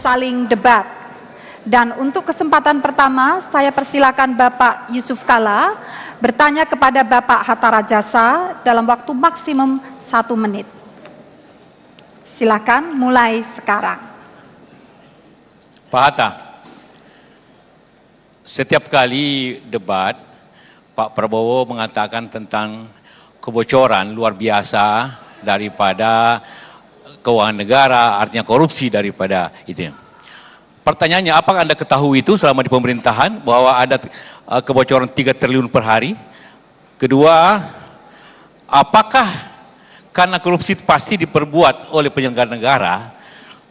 saling debat. Dan untuk kesempatan pertama, saya persilakan Bapak Yusuf Kalla bertanya kepada Bapak Hatta Rajasa dalam waktu maksimum 1 menit. Silakan mulai sekarang. Pak Hatta, setiap kali debat, Pak Prabowo mengatakan tentang kebocoran luar biasa daripada keuangan negara, artinya korupsi daripada itu. Pertanyaannya, apakah Anda ketahui itu selama di pemerintahan bahwa ada kebocoran 3 triliun per hari? Kedua, apakah karena korupsi pasti diperbuat oleh penyelenggara negara,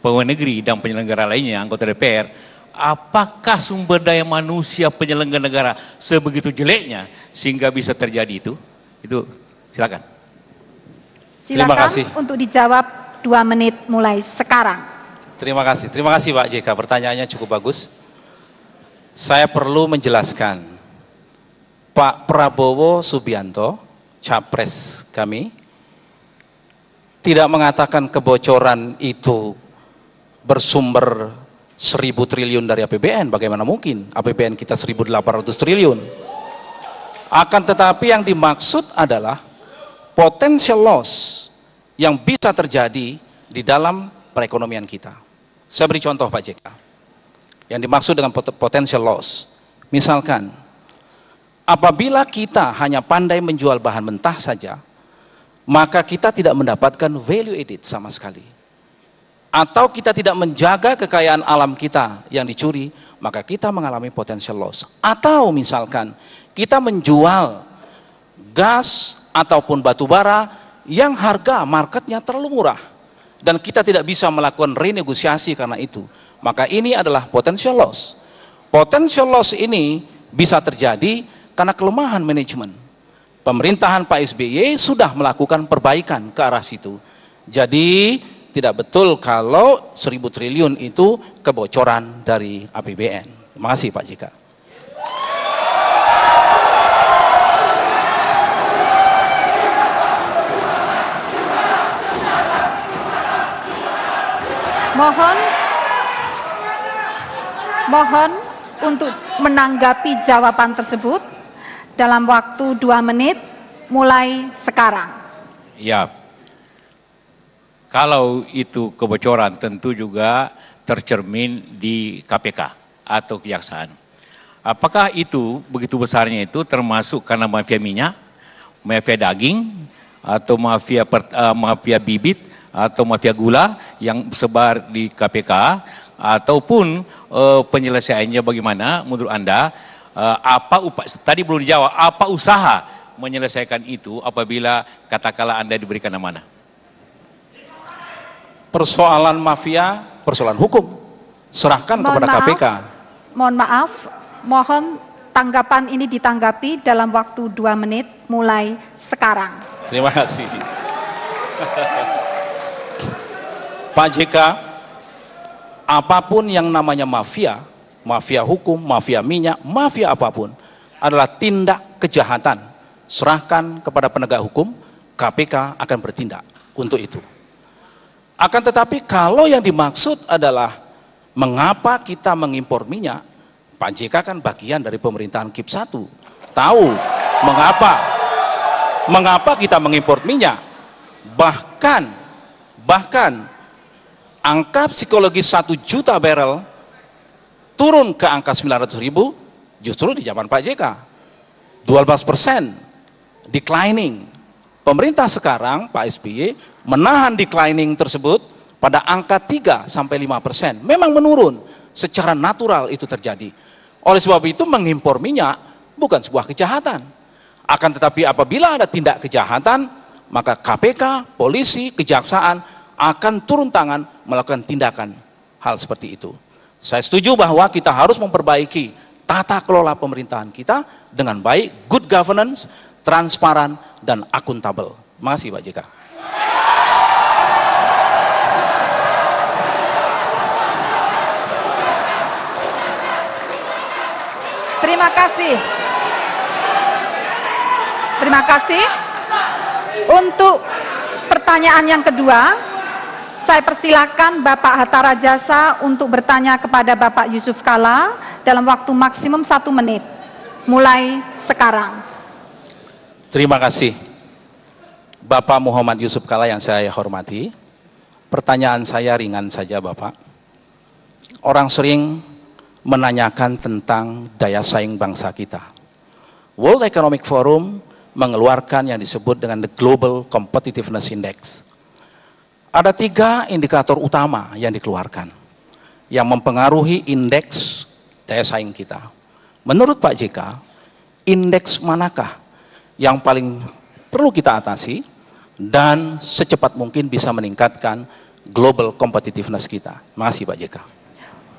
pegawai negeri dan penyelenggara lainnya, anggota DPR, apakah sumber daya manusia penyelenggara negara sebegitu jeleknya sehingga bisa terjadi itu? Itu silakan. Silakan untuk dijawab 2 menit mulai sekarang. Terima kasih Pak JK, pertanyaannya cukup bagus. Saya perlu menjelaskan, Pak Prabowo Subianto, capres kami, tidak mengatakan kebocoran itu bersumber 1.000 triliun dari APBN, bagaimana mungkin? APBN kita 1.800 triliun. Akan tetapi yang dimaksud adalah potential loss yang bisa terjadi di dalam perekonomian kita. Saya beri contoh Pak JK. Yang dimaksud dengan potential loss. Misalkan, apabila kita hanya pandai menjual bahan mentah saja, maka kita tidak mendapatkan value added sama sekali. Atau kita tidak menjaga kekayaan alam kita yang dicuri, maka kita mengalami potential loss. Atau misalkan, kita menjual gas ataupun batu bara yang harga marketnya terlalu murah. Dan kita tidak bisa melakukan renegosiasi karena itu, maka ini adalah potential loss. Potential loss ini bisa terjadi karena kelemahan manajemen. Pemerintahan Pak SBY sudah melakukan perbaikan ke arah situ. Jadi tidak betul kalau 1.000 triliun itu kebocoran dari APBN. Terima kasih Pak JK. Mohon untuk menanggapi jawaban tersebut dalam waktu 2 menit mulai sekarang. Ya, kalau itu kebocoran tentu juga tercermin di KPK atau kejaksaan. Apakah itu begitu besarnya itu termasuk karena mafia minyak, mafia daging, atau mafia bibit, atau mafia gula yang sebar di KPK, ataupun penyelesaiannya bagaimana menurut Anda? Tadi belum dijawab, apa usaha menyelesaikan itu apabila katakanlah Anda diberikan amanah? Persoalan mafia, persoalan hukum, serahkan kepada KPK. Mohon maaf, mohon tanggapan ini ditanggapi dalam waktu 2 menit mulai sekarang. Terima kasih. Pak JK, apapun yang namanya mafia, mafia hukum, mafia minyak, mafia apapun, adalah tindak kejahatan. Serahkan kepada penegak hukum, KPK akan bertindak untuk itu. Akan tetapi kalau yang dimaksud adalah mengapa kita mengimpor minyak, Pak JK kan bagian dari pemerintahan KIP 1. Tahu mengapa kita mengimpor minyak. Bahkan angka psikologis 1 juta barrel turun ke angka 900.000 justru di zaman Pak JK. 12% declining. Pemerintah sekarang, Pak SBY, menahan declining tersebut pada angka 3-5%. Memang menurun, secara natural itu terjadi. Oleh sebab itu mengimpor minyak bukan sebuah kejahatan. Akan tetapi apabila ada tindak kejahatan, maka KPK, polisi, kejaksaan akan turun tangan melakukan tindakan hal seperti itu. Saya setuju bahwa kita harus memperbaiki tata kelola pemerintahan kita dengan baik, good governance, transparan, dan akuntabel. Terima kasih Pak JK. Terima kasih. Terima kasih. Untuk pertanyaan yang kedua, Saya persilakan Bapak Hatta Rajasa untuk bertanya kepada Bapak Yusuf Kalla dalam waktu maksimum 1 menit. Mulai sekarang. Terima kasih. Bapak Muhammad Yusuf Kalla yang saya hormati, pertanyaan saya ringan saja Bapak. Orang sering menanyakan tentang daya saing bangsa kita. World Economic Forum mengeluarkan yang disebut dengan the Global Competitiveness Index. Ada 3 indikator utama yang dikeluarkan yang mempengaruhi indeks daya saing kita. Menurut Pak JK, indeks manakah yang paling perlu kita atasi dan secepat mungkin bisa meningkatkan global competitiveness kita? Terima kasih Pak JK.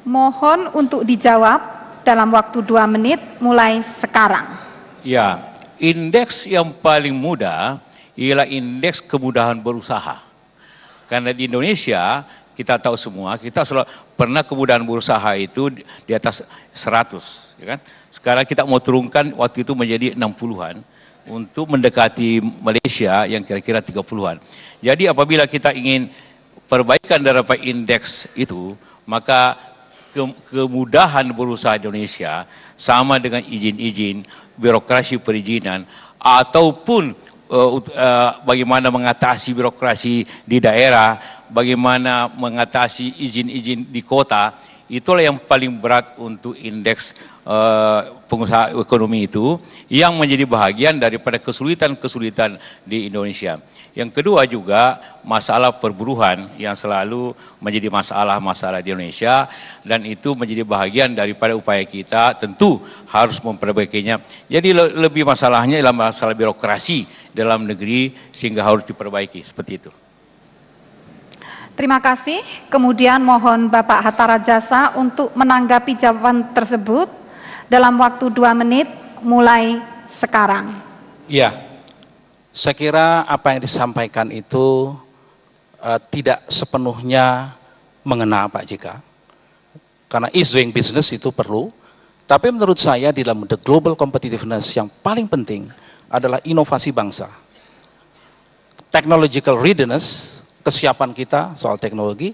Mohon untuk dijawab dalam waktu 2 menit mulai sekarang. Ya, indeks yang paling mudah ialah indeks kemudahan berusaha. Karena di Indonesia, kita tahu semua, kita selalu pernah kemudahan berusaha itu di atas 100. Ya kan? Sekarang kita mau turunkan waktu itu menjadi 60-an untuk mendekati Malaysia yang kira-kira 30-an. Jadi apabila kita ingin perbaikan daripada indeks itu, maka kemudahan berusaha di Indonesia sama dengan izin-izin, birokrasi perizinan, ataupun bagaimana mengatasi birokrasi di daerah, bagaimana mengatasi izin-izin di kota, itulah yang paling berat untuk indeks pengusaha ekonomi itu, yang menjadi bahagian daripada kesulitan-kesulitan di Indonesia. Yang kedua juga masalah perburuan yang selalu menjadi masalah-masalah di Indonesia, dan itu menjadi bahagian daripada upaya kita, tentu harus memperbaikinya. Jadi lebih masalahnya adalah masalah birokrasi dalam negeri sehingga harus diperbaiki, seperti itu. Terima kasih. Kemudian mohon Bapak Hatta Rajasa untuk menanggapi jawaban tersebut dalam waktu 2 menit mulai sekarang. Iya. Saya kira apa yang disampaikan itu tidak sepenuhnya mengena Pak JK. Karena ease doing business itu perlu, tapi menurut saya di dalam the global competitiveness yang paling penting adalah inovasi bangsa. Technological readiness, kesiapan kita soal teknologi,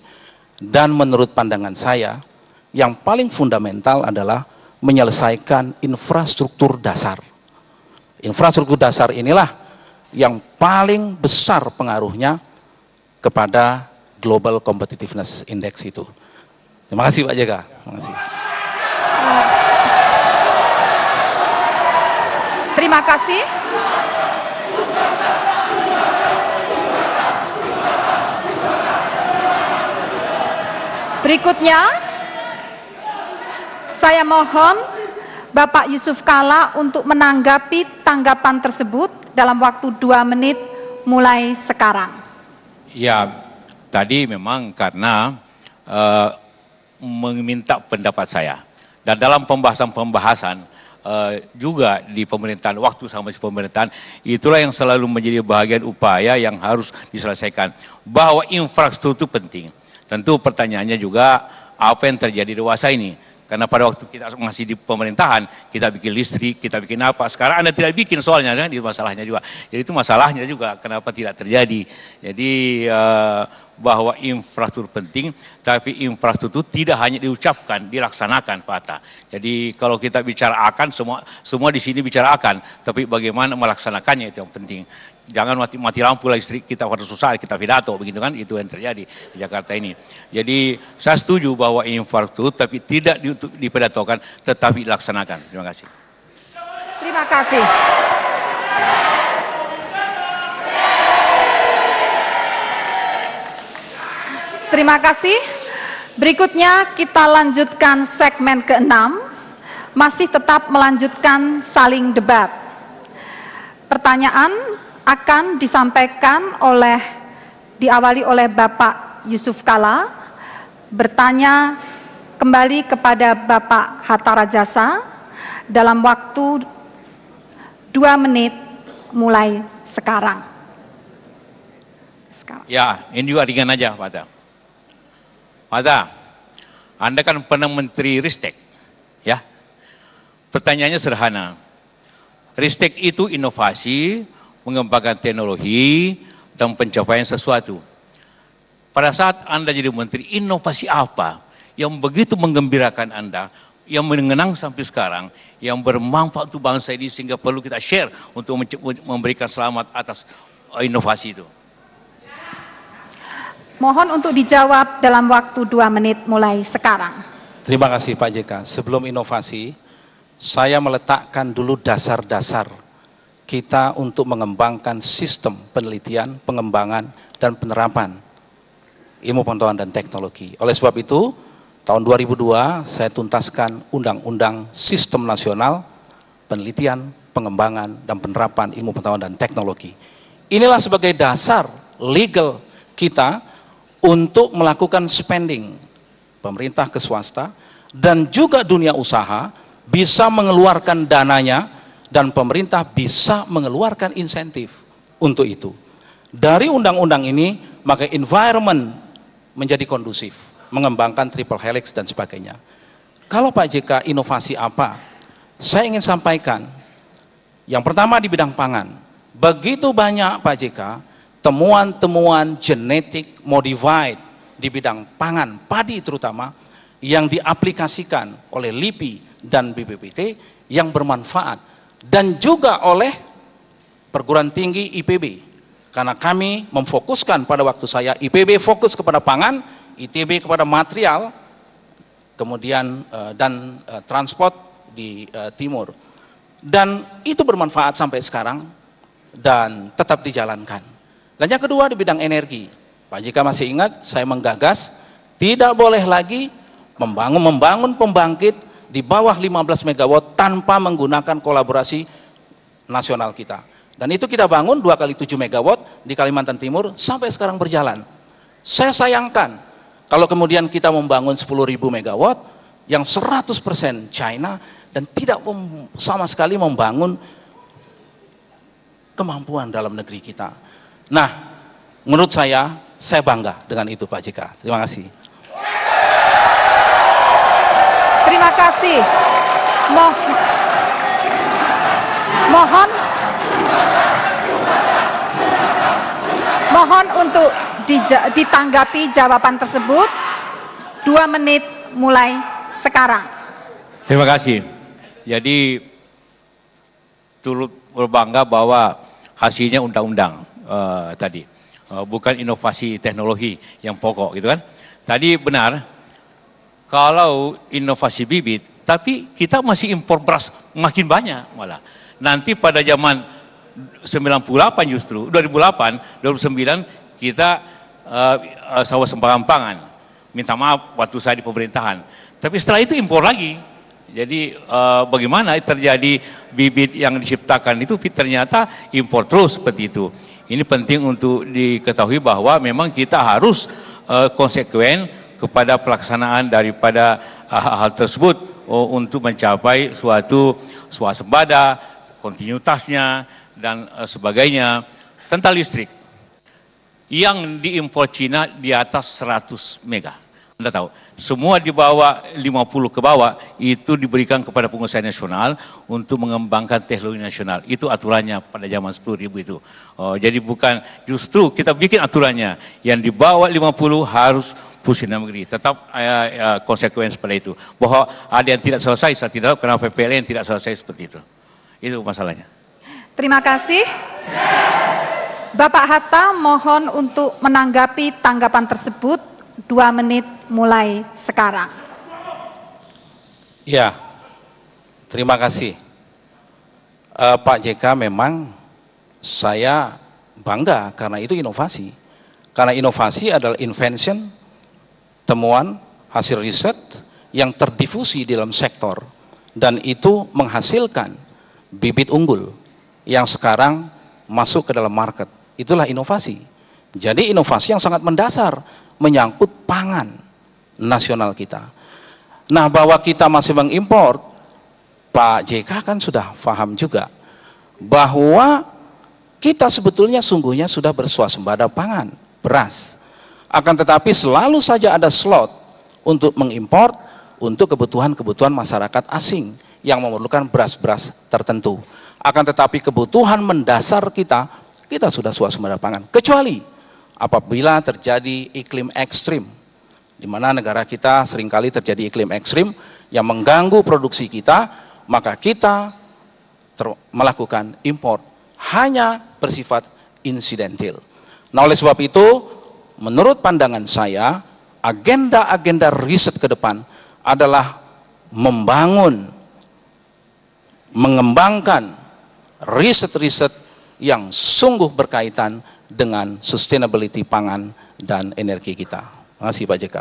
dan menurut pandangan saya yang paling fundamental adalah menyelesaikan infrastruktur dasar. Infrastruktur dasar inilah yang paling besar pengaruhnya kepada Global Competitiveness Index itu. Terima kasih Pak JK. Terima kasih. Terima kasih. Berikutnya, saya mohon Bapak Yusuf Kalla untuk menanggapi tanggapan tersebut dalam waktu 2 menit mulai sekarang. Ya, tadi memang karena meminta pendapat saya. Dan dalam pembahasan-pembahasan juga di pemerintahan, waktu sama pemerintahan, itulah yang selalu menjadi bahagian upaya yang harus diselesaikan. Bahwa infrastruktur penting. Tentu pertanyaannya juga apa yang terjadi di dewasa ini. Karena pada waktu kita masih di pemerintahan, kita bikin listrik, kita bikin apa. Sekarang Anda tidak bikin soalnya, kan? Itu masalahnya juga. Jadi itu masalahnya juga, kenapa tidak terjadi. Jadi bahwa infrastruktur penting, tapi infrastruktur tidak hanya diucapkan, dilaksanakan Pak Hatta. Jadi kalau kita bicara akan, semua di sini bicara akan, tapi bagaimana melaksanakannya itu yang penting. Jangan mati lampu listrik, kita harus susah, kita pidato, begitu kan, itu yang terjadi di Jakarta ini. Jadi saya setuju bahwa infrastruktur tapi tidak dipidatokan, tetapi dilaksanakan. Terima kasih. Terima kasih. Terima kasih. Berikutnya kita lanjutkan segmen ke-6, masih tetap melanjutkan saling debat. Pertanyaan akan disampaikan diawali oleh Bapak Yusuf Kalla, bertanya kembali kepada Bapak Hatta Rajasa dalam waktu 2 menit mulai sekarang. Ya, ini juga ringan aja Pak Hatta. Pak Hatta, Anda kan pernah Menteri Ristek, ya. Pertanyaannya sederhana. Ristek itu inovasi, mengembangkan teknologi dan pencapaian sesuatu. pada saat Anda jadi menteri, inovasi apa yang begitu menggembirakan Anda, yang mengenang sampai sekarang, yang bermanfaat untuk bangsa ini sehingga perlu kita share untuk memberikan selamat atas inovasi itu? Mohon untuk dijawab dalam waktu 2 menit mulai sekarang. Terima kasih Pak JK. Sebelum inovasi, saya meletakkan dulu dasar-dasar kita untuk mengembangkan sistem penelitian, pengembangan, dan penerapan ilmu pengetahuan dan teknologi. Oleh sebab itu, tahun 2002 saya tuntaskan Undang-Undang Sistem Nasional Penelitian, Pengembangan, dan Penerapan Ilmu Pengetahuan dan Teknologi. Inilah sebagai dasar legal kita untuk melakukan spending pemerintah ke swasta dan juga dunia usaha bisa mengeluarkan dananya dan pemerintah bisa mengeluarkan insentif untuk itu. Dari undang-undang ini maka environment menjadi kondusif, mengembangkan triple helix dan sebagainya. Kalau Pak JK inovasi apa? Saya ingin sampaikan, yang pertama di bidang pangan, begitu banyak Pak JK temuan-temuan genetik modified di bidang pangan, padi terutama, yang diaplikasikan oleh LIPI dan BPPT yang bermanfaat, dan juga oleh perguruan tinggi IPB. Karena kami memfokuskan pada waktu saya, IPB fokus kepada pangan, ITB kepada material, kemudian dan transport di timur. Dan itu bermanfaat sampai sekarang dan tetap dijalankan. Dan yang kedua di bidang energi, Pak JK masih ingat saya menggagas tidak boleh lagi membangun pembangkit di bawah 15 megawatt tanpa menggunakan kolaborasi nasional kita. Dan itu kita bangun 2 kali 7 megawatt di Kalimantan Timur sampai sekarang berjalan. Saya sayangkan kalau kemudian kita membangun 10.000 megawatt yang 100% China dan tidak sama sekali membangun kemampuan dalam negeri kita. Nah, menurut saya bangga dengan itu Pak JK. Terima kasih. Terima kasih. Mohon untuk ditanggapi jawaban tersebut. 2 menit mulai sekarang. Terima kasih. Jadi turut berbangga bahwa hasilnya undang-undang tadi, bukan inovasi teknologi yang pokok gitu kan. Tadi benar, kalau inovasi bibit, tapi kita masih impor beras makin banyak malah. Nanti pada zaman 98 justru, 2008, 2009 kita swasembada pangan. Minta maaf waktu saya di pemerintahan. Tapi setelah itu impor lagi. Jadi bagaimana terjadi bibit yang diciptakan itu ternyata impor terus seperti itu. Ini penting untuk diketahui bahwa memang kita harus konsekuen kepada pelaksanaan daripada hal tersebut untuk mencapai suatu swasembada, kontinuitasnya dan sebagainya. Tentang listrik yang diimpor Cina di atas 100 mega. Anda tahu, semua di bawah 50 ke bawah itu diberikan kepada pengusaha nasional untuk mengembangkan teknologi nasional. Itu aturannya pada zaman 10.000 itu. Jadi bukan justru kita bikin aturannya yang di bawah 50 harus pusing negeri. Tetap konsekuen seperti itu. Bahwa ada yang tidak selesai, saya tidak tahu kenapa PPLN tidak selesai seperti itu. Itu masalahnya. Terima kasih. Bapak Hatta mohon untuk menanggapi tanggapan tersebut. 2 menit mulai sekarang. Ya, terima kasih. Pak JK, memang saya bangga karena itu inovasi. Karena inovasi adalah invention, temuan, hasil riset yang terdifusi di dalam sektor. Dan itu menghasilkan bibit unggul yang sekarang masuk ke dalam market. Itulah inovasi. Jadi inovasi yang sangat mendasar menyangkut pangan nasional kita. Nah, bahwa kita masih mengimpor, Pak JK kan sudah paham juga bahwa kita sebetulnya sungguhnya sudah berswasembada pangan, beras. Akan tetapi selalu saja ada slot untuk mengimpor untuk kebutuhan-kebutuhan masyarakat asing yang memerlukan beras-beras tertentu. Akan tetapi kebutuhan mendasar kita sudah swasembada pangan. Kecuali apabila terjadi iklim ekstrim, di mana negara kita seringkali terjadi iklim ekstrim yang mengganggu produksi kita, maka kita melakukan impor hanya bersifat insidentil. Nah, oleh sebab itu, menurut pandangan saya, agenda-agenda riset ke depan adalah mengembangkan riset-riset yang sungguh berkaitan dengan sustainability pangan dan energi kita. Terima kasih Pak JK.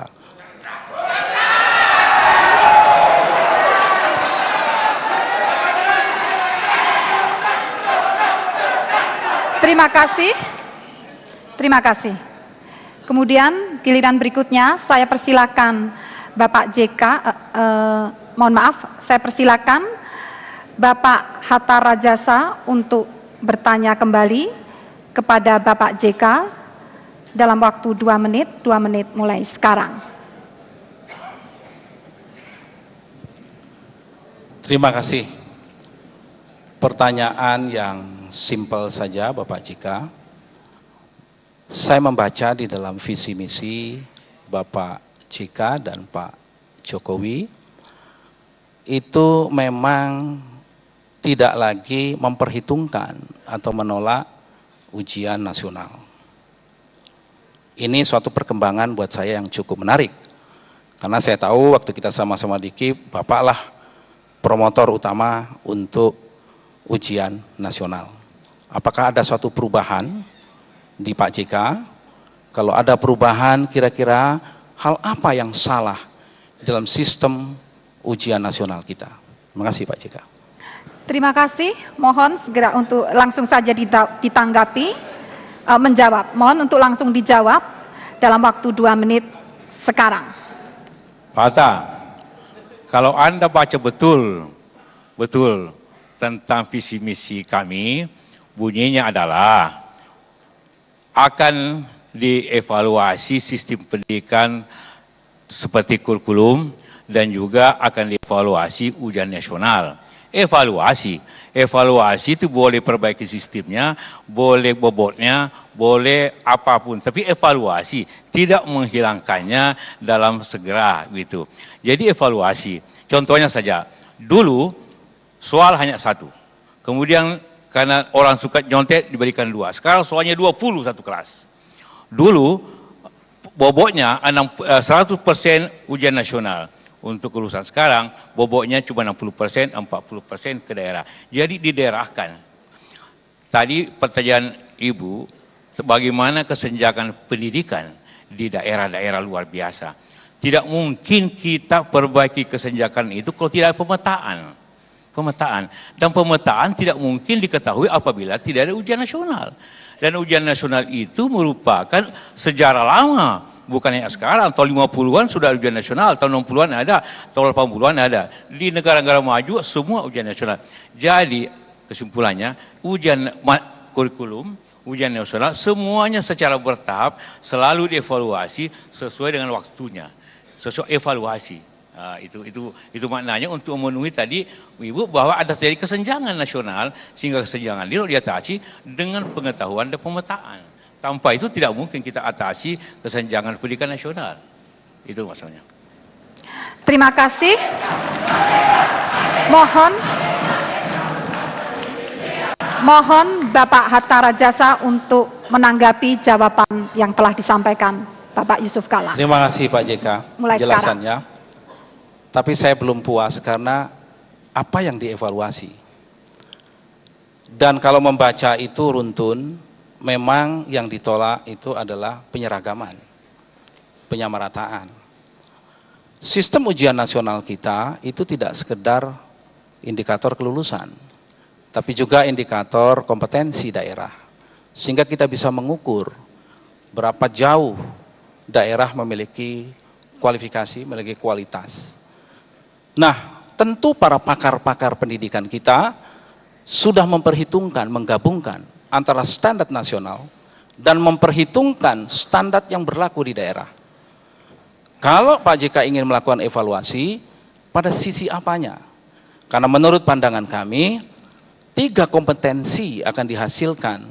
Terima kasih. Terima kasih. Kemudian giliran berikutnya saya persilakan Bapak JK, mohon maaf, saya persilakan Bapak Hatta Rajasa untuk bertanya kembali kepada Bapak JK dalam waktu 2 menit mulai sekarang. Terima kasih. Pertanyaan yang simpel saja Bapak JK. Saya membaca di dalam visi misi Bapak JK dan Pak Jokowi itu memang tidak lagi memperhitungkan atau menolak ujian nasional. Ini suatu perkembangan buat saya yang cukup menarik. Karena saya tahu waktu kita sama-sama di KIP, Bapak lah promotor utama untuk ujian nasional. Apakah ada suatu perubahan di Pak JK? Kalau ada perubahan, kira-kira hal apa yang salah dalam sistem ujian nasional kita? Terima kasih Pak JK. Terima kasih, mohon segera untuk langsung saja ditanggapi, menjawab. Mohon untuk langsung dijawab dalam waktu 2 menit sekarang. Pak Hatta, kalau Anda baca betul tentang visi misi kami, bunyinya adalah akan dievaluasi sistem pendidikan seperti kurikulum dan juga akan dievaluasi ujian nasional. Evaluasi itu boleh perbaiki sistemnya, boleh bobotnya, boleh apapun, tapi evaluasi tidak menghilangkannya dalam segera gitu. Jadi evaluasi, contohnya saja, dulu soal hanya 1, kemudian karena orang suka nyontek diberikan 2, sekarang soalnya 20 satu kelas. Dulu bobotnya 100% ujian nasional. Untuk lulusan sekarang, bobotnya cuma 60%, 40% ke daerah. Jadi didaerahkan. Tadi pertanyaan Ibu, bagaimana kesenjangan pendidikan di daerah-daerah luar biasa. Tidak mungkin kita perbaiki kesenjangan itu kalau tidak ada pemetaan. Dan pemetaan tidak mungkin diketahui apabila tidak ada ujian nasional. Dan ujian nasional itu merupakan sejarah lama. Bukan hanya sekarang, tahun 50-an sudah ujian nasional, tahun 60-an ada, tahun 80-an ada. Di negara-negara maju semua ujian nasional. Jadi kesimpulannya, ujian kurikulum, ujian nasional, semuanya secara bertahap selalu dievaluasi sesuai dengan waktunya. Sesuai evaluasi. Nah, itu maknanya untuk memenuhi tadi Ibu bahwa ada terjadi kesenjangan nasional, sehingga kesenjangan itu diatasi dengan pengetahuan dan pemetaan. Tanpa itu tidak mungkin kita atasi kesenjangan pendidikan nasional. Itu maksudnya. Terima kasih. Mohon Bapak Hatta Rajasa untuk menanggapi jawaban yang telah disampaikan Bapak Yusuf Kalla. Terima kasih Pak JK Mulai penjelasannya. Tapi saya belum puas karena apa yang dievaluasi. Dan kalau membaca itu runtun, memang yang ditolak itu adalah penyeragaman, penyamarataan. Sistem ujian nasional kita itu tidak sekedar indikator kelulusan, tapi juga indikator kompetensi daerah. Sehingga kita bisa mengukur berapa jauh daerah memiliki kualifikasi, memiliki kualitas. Nah, tentu para pakar-pakar pendidikan kita sudah memperhitungkan, menggabungkan antara standar nasional dan memperhitungkan standar yang berlaku di daerah. Kalau Pak JK ingin melakukan evaluasi, pada sisi apanya? Karena menurut pandangan kami, 3 kompetensi akan dihasilkan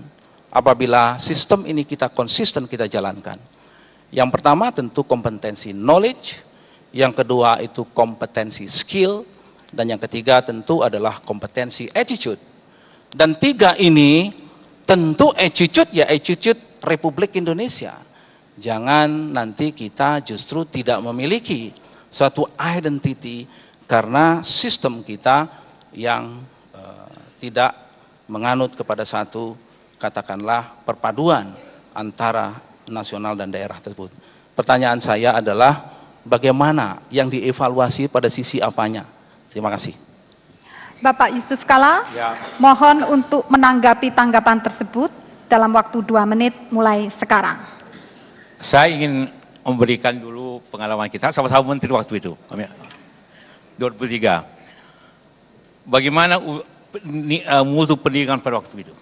apabila sistem ini kita konsisten kita jalankan. Yang pertama tentu kompetensi knowledge, yang kedua itu kompetensi skill, dan yang ketiga tentu adalah kompetensi attitude. Dan tiga ini tentu attitude ya attitude Republik Indonesia. Jangan nanti kita justru tidak memiliki suatu identity karena sistem kita yang tidak menganut kepada satu katakanlah perpaduan antara nasional dan daerah tersebut. Pertanyaan saya adalah bagaimana yang dievaluasi pada sisi apanya? Terima kasih. Bapak Yusuf Kalla, Ya. mohon untuk menanggapi tanggapan tersebut dalam waktu 2 menit mulai sekarang. Saya ingin memberikan dulu pengalaman kita sama-sama menteri waktu itu. 2003. Bagaimana mutu pendidikan pada waktu itu?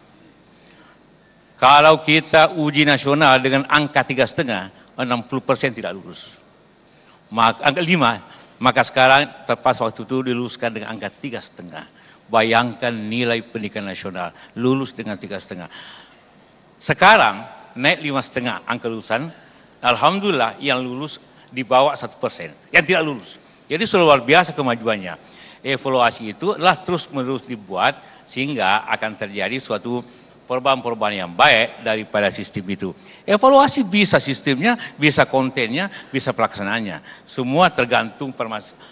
Kalau kita uji nasional dengan angka 3,5, 60% tidak lulus. Angka 5, maka sekarang tepat waktu itu diluluskan dengan angka 3,5. Bayangkan nilai pendidikan nasional, lulus dengan 3,5. Sekarang naik 5,5 angka lulusan, alhamdulillah yang lulus di bawah 1%, yang tidak lulus. Jadi luar biasa kemajuannya. Evaluasi itu adalah terus-menerus dibuat sehingga akan terjadi suatu perubahan-perubahan yang baik daripada sistem itu. Evaluasi bisa sistemnya, bisa kontennya, bisa pelaksanaannya. Semua tergantung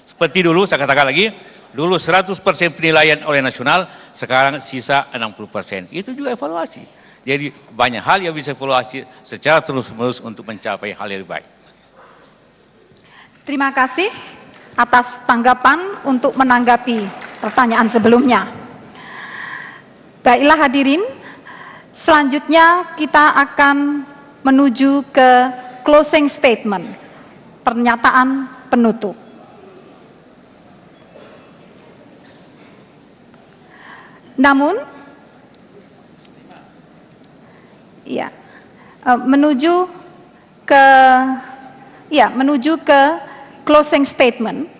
seperti dulu saya katakan lagi, dulu 100% penilaian oleh nasional, sekarang sisa 60%. Itu juga evaluasi. Jadi banyak hal yang bisa evaluasi secara terus-menerus untuk mencapai hal yang baik. Terima kasih atas tanggapan untuk menanggapi pertanyaan sebelumnya. Baiklah hadirin, selanjutnya kita akan menuju ke closing statement, pernyataan penutup. Namun, ya, menuju ke closing statement,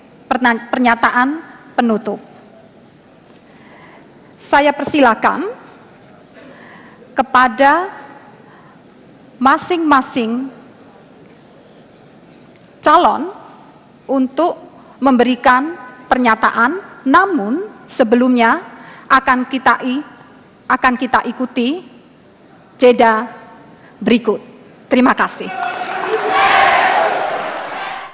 pernyataan penutup. Saya persilakan kepada masing-masing calon untuk memberikan pernyataan, namun sebelumnya akan kita ikuti jeda berikut. Terima kasih.